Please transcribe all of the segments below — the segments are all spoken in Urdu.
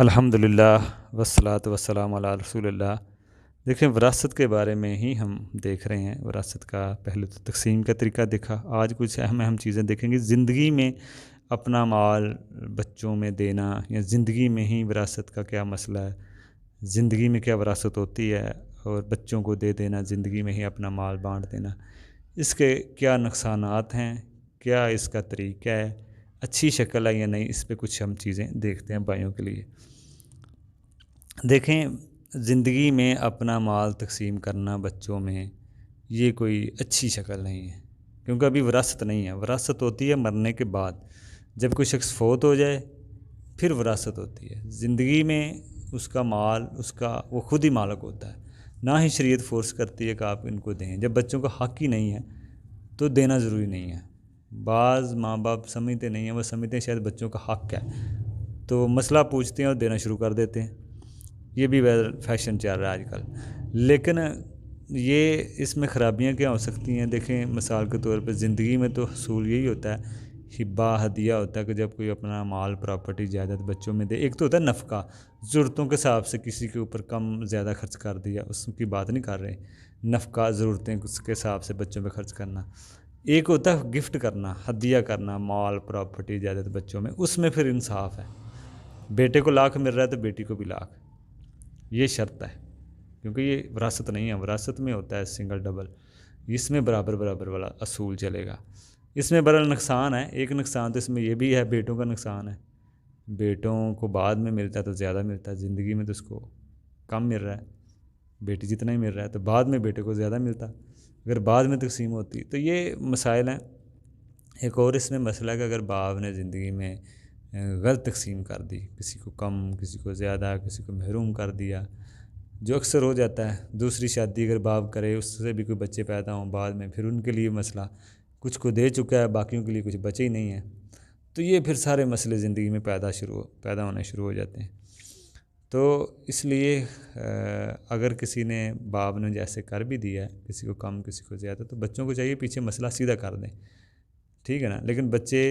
الحمدللہ والصلاۃ والسلام علی رسول اللہ۔ دیکھیں، وراثت کے بارے میں ہی ہم دیکھ رہے ہیں۔ وراثت کا پہلے تو تقسیم کا طریقہ دیکھا، آج کچھ اہم چیزیں دیکھیں گے۔ زندگی میں اپنا مال بچوں میں دینا، یا زندگی میں ہی وراثت کا کیا مسئلہ ہے، زندگی میں کیا وراثت ہوتی ہے، اور بچوں کو دے دینا، زندگی میں ہی اپنا مال بانٹ دینا، اس کے کیا نقصانات ہیں، کیا اس کا طریقہ ہے، اچھی شکل ہے یا نہیں، اس پہ کچھ ہم چیزیں دیکھتے ہیں بھائیوں کے لیے۔ دیکھیں، زندگی میں اپنا مال تقسیم کرنا بچوں میں، یہ کوئی اچھی شکل نہیں ہے، کیونکہ ابھی وراثت نہیں ہے۔ وراثت ہوتی ہے مرنے کے بعد، جب کوئی شخص فوت ہو جائے پھر وراثت ہوتی ہے۔ زندگی میں اس کا مال وہ خود ہی مالک ہوتا ہے، نہ ہی شریعت فورس کرتی ہے کہ آپ ان کو دیں۔ جب بچوں کا حق ہی نہیں ہے تو دینا ضروری نہیں ہے۔ بعض ماں باپ سمجھتے نہیں ہیں، وہ سمجھتے ہیں شاید بچوں کا حق ہے تو مسئلہ پوچھتے ہیں اور دینا شروع کر دیتے ہیں۔ یہ بھی فیشن چل رہا ہے آج کل، لیکن یہ اس میں خرابیاں کیا ہو سکتی ہیں؟ دیکھیں، مثال کے طور پہ زندگی میں تو حصول یہی ہوتا ہے، ہبہ ہدیہ ہوتا ہے کہ جب کوئی اپنا مال پراپرٹی جائیداد بچوں میں دے۔ ایک تو ہوتا ہے نفقہ، ضرورتوں کے حساب سے کسی کے اوپر کم زیادہ خرچ کر دیا، اس کی بات نہیں کر رہے۔ نفقہ ضرورتیں اس کے حساب سے بچوں پہ خرچ کرنا۔ ایک ہوتا ہے گفٹ کرنا، ہدیہ کرنا، مال پراپرٹی جائیداد بچوں میں، اس میں پھر انصاف ہے۔ بیٹے کو لاکھ مل رہا ہے تو بیٹی کو بھی لاکھ، یہ شرط ہے، کیونکہ یہ وراثت نہیں ہے۔ وراثت میں ہوتا ہے سنگل ڈبل، اس میں برابر برابر والا اصول چلے گا۔ اس میں بڑا نقصان ہے، ایک نقصان تو اس میں یہ بھی ہے، بیٹوں کا نقصان ہے۔ بیٹوں کو بعد میں ملتا ہے تو زیادہ ملتا ہے، زندگی میں تو اس کو کم مل رہا ہے۔ بیٹی جتنا ہی مل رہا ہے تو بعد میں بیٹے کو زیادہ ملتا، اگر بعد میں تقسیم ہوتی تو یہ مسائل ہیں۔ ایک اور اس میں مسئلہ ہے کہ اگر باپ نے زندگی میں غلط تقسیم کر دی، کسی کو کم، کسی کو زیادہ، کسی کو محروم کر دیا، جو اکثر ہو جاتا ہے۔ دوسری شادی اگر باپ کرے، اس سے بھی کوئی بچے پیدا ہوں بعد میں، پھر ان کے لیے مسئلہ، کچھ کو دے چکا ہے باقیوں کے لیے کچھ بچے ہی نہیں ہیں، تو یہ پھر سارے مسئلے زندگی میں پیدا ہونے شروع ہو جاتے ہیں۔ تو اس لیے اگر کسی نے باپ نے جیسے کر بھی دیا ہے، کسی کو کم کسی کو زیادہ، تو بچوں کو چاہیے پیچھے مسئلہ سیدھا کر دیں، ٹھیک ہے نا؟ لیکن بچے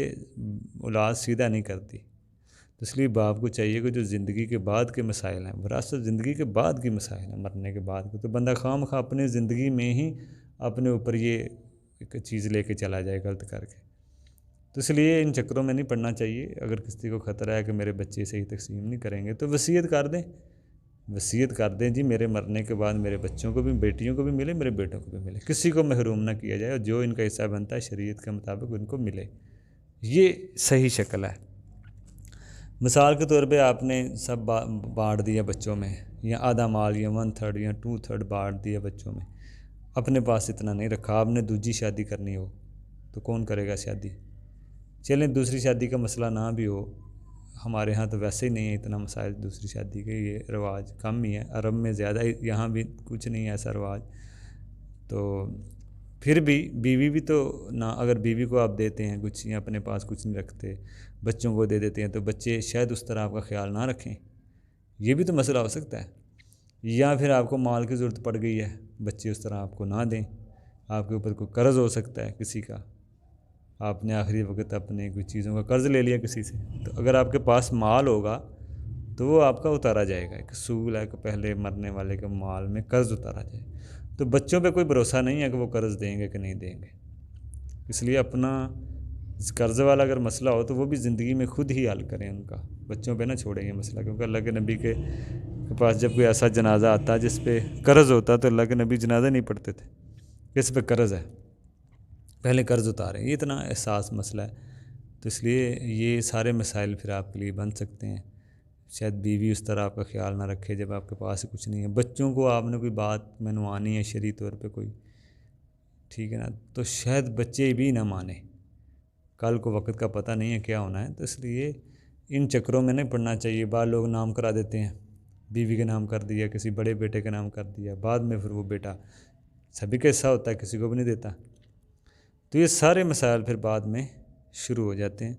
اولاد سیدھا نہیں کرتی، تو اس لیے باپ کو چاہیے کہ جو زندگی کے بعد کے مسائل ہیں، وراثت زندگی کے بعد کی مسائل ہیں، مرنے کے بعد کے، تو بندہ خواہ مخواہ اپنے زندگی میں ہی اپنے اوپر یہ ایک چیز لے کے چلا جائے غلط کر کے۔ تو اس لیے ان چکروں میں نہیں پڑنا چاہیے۔ اگر کسی کو خطرہ ہے کہ میرے بچے صحیح تقسیم نہیں کریں گے تو وصیت کر دیں، وصیت کر دیں، جی میرے مرنے کے بعد میرے بچوں کو بھی، بیٹیوں کو بھی ملے، میرے بیٹوں کو بھی ملے، کسی کو محروم نہ کیا جائے، اور جو ان کا حصہ بنتا ہے شریعت کے مطابق ان کو ملے۔ یہ صحیح شکل ہے۔ مثال کے طور پہ آپ نے سب بانٹ دیا بچوں میں، یا آدھا مال، یا 1/3 یا 2/3 بانٹ دیا بچوں میں، اپنے پاس اتنا نہیں رکھا۔ آپ نے دوسری شادی کرنی ہو تو کون کرے گا شادی؟ چلیں دوسری شادی کا مسئلہ نہ بھی ہو، ہمارے ہاں تو ویسے ہی نہیں ہے اتنا مسائل دوسری شادی کے، یہ رواج کم ہی ہے، عرب میں زیادہ، یہاں بھی کچھ نہیں ہے ایسا رواج۔ تو پھر بھی بیوی بھی تو نہ، اگر بیوی کو آپ دیتے ہیں کچھ، یا اپنے پاس کچھ نہیں رکھتے، بچوں کو دے دیتے ہیں، تو بچے شاید اس طرح آپ کا خیال نہ رکھیں، یہ بھی تو مسئلہ ہو سکتا ہے۔ یا پھر آپ کو مال کی ضرورت پڑ گئی ہے، بچے اس طرح آپ کو نہ دیں، آپ کے اوپر کوئی قرض ہو سکتا ہے کسی کا، آپ نے آخری وقت اپنے کچھ چیزوں کا قرض لے لیا کسی سے، تو اگر آپ کے پاس مال ہوگا تو وہ آپ کا اتارا جائے گا۔ ایک اصول ہے کہ پہلے مرنے والے کے مال میں قرض اتارا جائے، تو بچوں پہ کوئی بھروسہ نہیں ہے کہ وہ قرض دیں گے کہ نہیں دیں گے، اس لیے اپنا قرض والا اگر مسئلہ ہو تو وہ بھی زندگی میں خود ہی حل کریں، ان کا بچوں پہ نہ چھوڑیں گے مسئلہ، کیونکہ اللہ کے نبی کے پاس جب کوئی ایسا جنازہ آتا جس پہ قرض ہوتا تو اللہ کے نبی جنازہ نہیں پڑھتے تھے، اس پہ قرض ہے، پہلے قرض اتاریں۔ یہ اتنا احساس مسئلہ ہے، تو اس لیے یہ سارے مسائل پھر آپ کے لیے بن سکتے ہیں۔ شاید بیوی اس طرح آپ کا خیال نہ رکھے جب آپ کے پاس کچھ نہیں ہے، بچوں کو آپ نے کوئی بات منوانی ہے شرعی طور پہ کوئی، ٹھیک ہے نا، تو شاید بچے بھی نہ مانیں، کل کو وقت کا پتہ نہیں ہے کیا ہونا ہے، تو اس لیے ان چکروں میں نہیں پڑنا چاہیے۔ بعض لوگ نام کرا دیتے ہیں، بیوی کے نام کر دیا، کسی بڑے بیٹے کے نام کر دیا، بعد میں پھر وہ بیٹا سبھی کا حصہ ہوتا ہے، کسی کو بھی نہیں دیتا، تو یہ سارے مسائل پھر بعد میں شروع ہو جاتے ہیں۔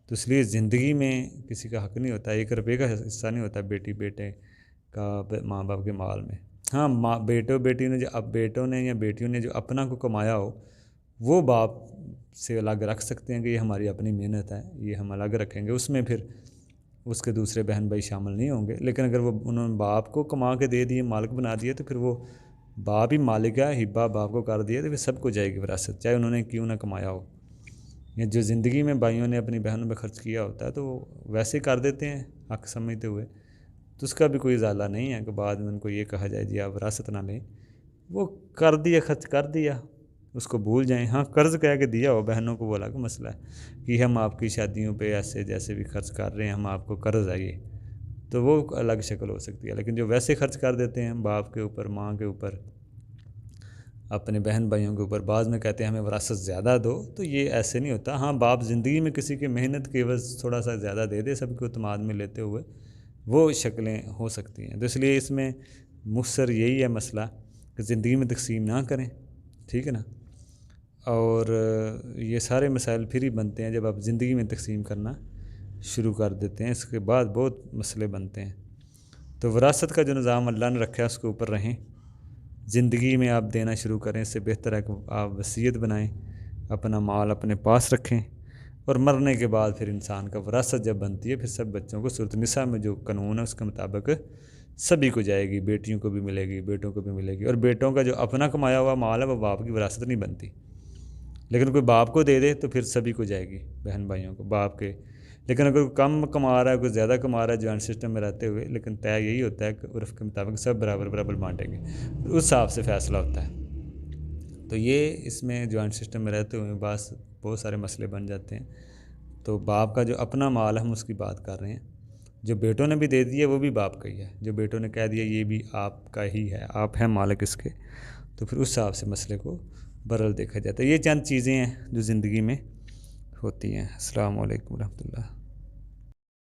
تو اس لیے زندگی میں کسی کا حق نہیں ہوتا، 1 روپے کا حصہ نہیں ہوتا بیٹے کا ماں باپ کے مال میں۔ ہاں، بیٹیوں نے یا بیٹیوں نے جو اپنا کو کمایا ہو، وہ باپ سے الگ رکھ سکتے ہیں کہ یہ ہماری اپنی محنت ہے، یہ ہم الگ رکھیں گے، اس میں پھر اس کے دوسرے بہن بھائی شامل نہیں ہوں گے، لیکن اگر وہ انہوں نے باپ کو کما کے دے دیے، مالک بنا دیا، تو پھر وہ باپ ہی مالک ہے، ہبہ باپ کو کر دیا، تو پھر سب کو جائے گی وراثت، چاہے انہوں نے کیوں نہ کمایا ہو۔ یا جو زندگی میں بھائیوں نے اپنی بہنوں پہ خرچ کیا ہوتا ہے تو وہ ویسے کر دیتے ہیں حق سمجھتے ہوئے، تو اس کا بھی کوئی ازالہ نہیں ہے کہ بعد میں ان کو یہ کہا جائے جی آپ وراثت نہ لیں۔ وہ کر دیا، خرچ کر دیا، اس کو بھول جائیں۔ ہاں قرض کہہ کے دیا ہو بہنوں کو، وہ الگ مسئلہ ہے کہ ہم آپ کی شادیوں پہ ایسے جیسے بھی خرچ کر رہے ہیں، ہم آپ کو قرض آئیے، تو وہ الگ شکل ہو سکتی ہے۔ لیکن جو ویسے خرچ کر دیتے ہیں باپ کے اوپر، ماں کے اوپر، اپنے بہن بھائیوں کے اوپر، بعض میں کہتے ہیں ہمیں وراثت زیادہ دو، تو یہ ایسے نہیں ہوتا۔ ہاں باپ زندگی میں کسی کی محنت کے عوض تھوڑا سا زیادہ دے دے سب کو اعتماد میں لیتے ہوئے، وہ شکلیں ہو سکتی ہیں۔ تو اس لیے اس میں مختصر یہی ہے مسئلہ کہ زندگی میں تقسیم نہ کریں، ٹھیک ہے نا۔ اور یہ سارے مسائل پھر ہی بنتے ہیں جب آپ زندگی میں تقسیم کرنا شروع کر دیتے ہیں، اس کے بعد بہت مسئلے بنتے ہیں۔ تو وراثت کا جو نظام اللہ نے رکھا ہے اس کے اوپر رہیں، زندگی میں آپ دینا شروع کریں، اس سے بہتر ہے کہ آپ وصیت بنائیں، اپنا مال اپنے پاس رکھیں، اور مرنے کے بعد پھر انسان کا وراثت جب بنتی ہے، پھر سب بچوں کو سورۃ النساء میں جو قانون ہے اس کے مطابق سبھی کو جائے گی، بیٹیوں کو بھی ملے گی، بیٹوں کو بھی ملے گی، اور بیٹوں کا جو اپنا کمایا ہوا مال ہے وہ باپ کی وراثت نہیں بنتی، لیکن کوئی باپ کو دے دے تو پھر سبھی کو جائے گی، بہن بھائیوں کو، باپ کے۔ لیکن اگر کوئی کم کما رہا ہے، کوئی زیادہ کما رہا ہے جوائنٹ سسٹم میں رہتے ہوئے، لیکن طے یہی ہوتا ہے کہ عرف کے مطابق سب برابر برابر بانٹیں گے، اس حساب سے فیصلہ ہوتا ہے۔ تو یہ اس میں جوائنٹ سسٹم میں رہتے ہوئے بہت سارے مسئلے بن جاتے ہیں۔ تو باپ کا جو اپنا مال ہے ہم اس کی بات کر رہے ہیں، جو بیٹوں نے بھی دے دیا وہ بھی باپ کا ہی ہے، جو بیٹوں نے کہہ دیا یہ بھی آپ کا ہی ہے، آپ ہیں مالک اس کے، تو پھر اس حساب سے مسئلے کو برل دیکھا جاتا ہے۔ یہ چند چیزیں ہیں جو زندگی میں ہوتی ہیں۔ السلام علیکم ورحمۃ اللہ۔